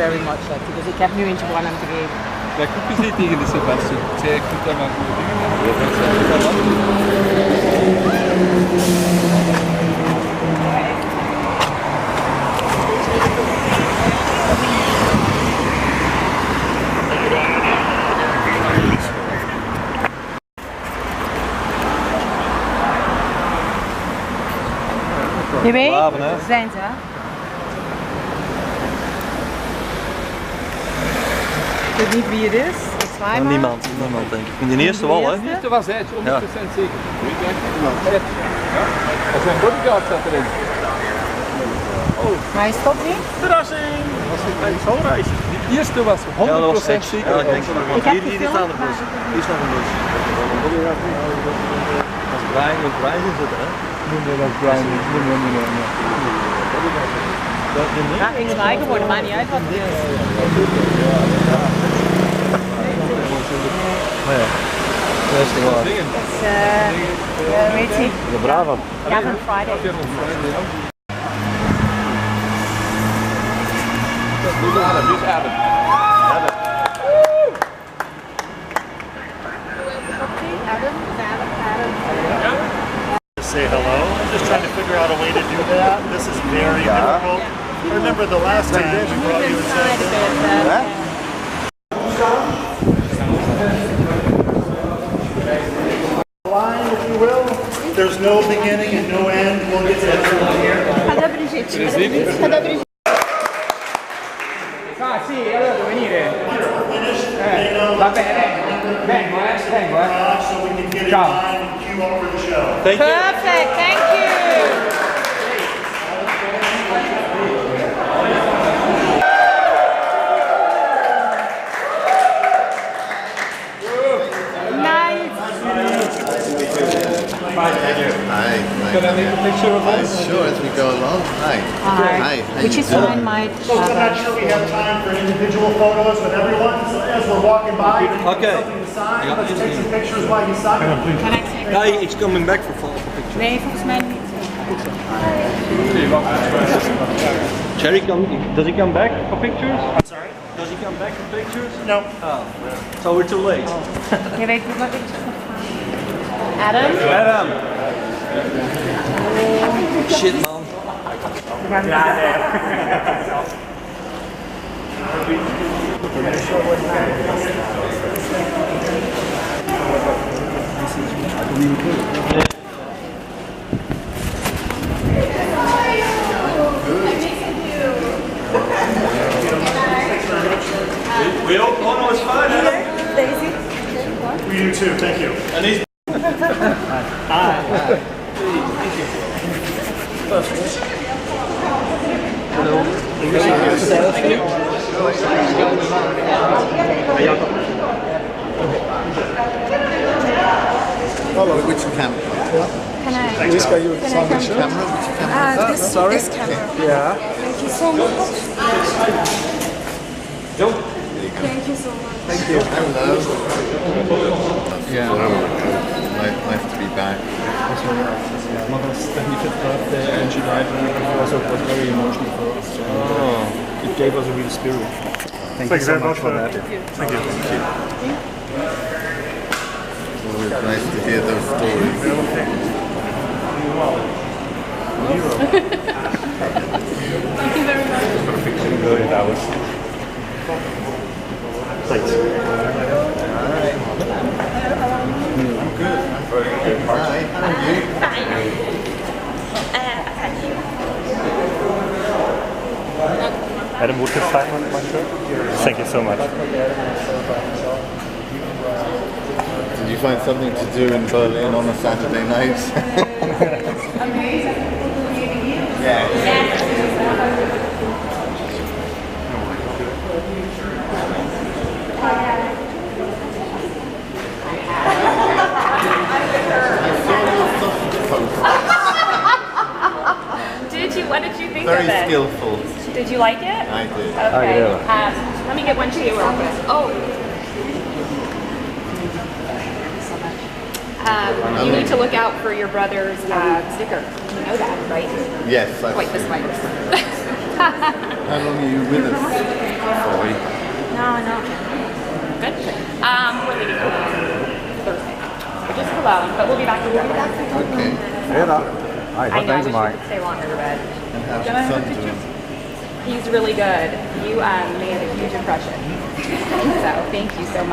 very much like. Dus ik heb nu eentje voor aan hem te geven. Ja, koekjes niet tegen de Sebastian. Ik zei, ik moet daar maar goede dingen aan. Je weet? Zijn ze, hè? Ik weet niet wie het is. Niemand denk ik. In de eerste wel, hè? De eerste was hij, 100% zeker. Er zijn bodyguards zat erin. Oh. Maar hij stopt niet? Verrassing! Dat was een schoolreisje. De eerste was 100% zeker. Ja, ik denk dat hier staat de bus. Hier staat een bus. Dat is Brian is het, hè? Nee, dat is Brian. Nee. Ja, ik is mij geworden, maakt niet uit wat het is. Maar ja, dat is niet waar. Dus, weet je. De Brava. Gavin Friday. Meeting Adam. Say hello. I'm just trying to figure out a way to do that. This is very difficult. I remember the last time we brought you inside. Line, if you will. There's no beginning and no end. We'll get to everyone here. Ah sì, allora devo venire. Va bene, vengo. So we can get in line and queue up for the show. Thank you. Perfect, thank you. Hi. Can I make a picture of us? Sure, as we go along. Hi. Hi. Which is fine, my Folks, I'm not sure we have time for individual photos with everyone, so as we're walking by, Okay. something to sign, let's take some pictures while you sign. Can I take Yeah, he's coming back for pictures. Nee, volgens mij niet. Cherry, does he come back for pictures? I'm sorry? Does he come back for pictures? No. Oh, so we're too late. Je weet hoe wat ik Adam? Adam! Shit, man. We all, oh no, it's fine. Daisy. We do too, thank you. And he's Hello, which camera? Can I? Which camera? This camera. Yeah. Thank you so much. Thank you so much. Thank you. Hello. Yeah. Nice to be back. Mother's 75th birthday and she died, and it was very emotional for us. So it gave us a real spirit. Thank you so much for that. Thank you. It's always nice to hear those stories. Thank you very much. Thanks. Alright. I'm good. I'm very good. Hi, how are you? Adam, would you sign on my shirt? Thank you so much. Did you find something to do in Berlin on a Saturday night? Amazing. Yeah. What did you think Very of it? skillful. Did you like it? I did. Okay. Let me get one to you real quick. Oh. You need to look out for your brother's sticker. You know that, right? Yes, I've Wait, this seen way. it. How long are you with us? fully. No. Good. We're leaving Thursday. We're just alone, but we'll be back. Okay. Yeah. All right. I Well, know. thanks, We Mike. should stay longer, but And how's your son doing? he's really good. You made a huge impression. So thank you so much.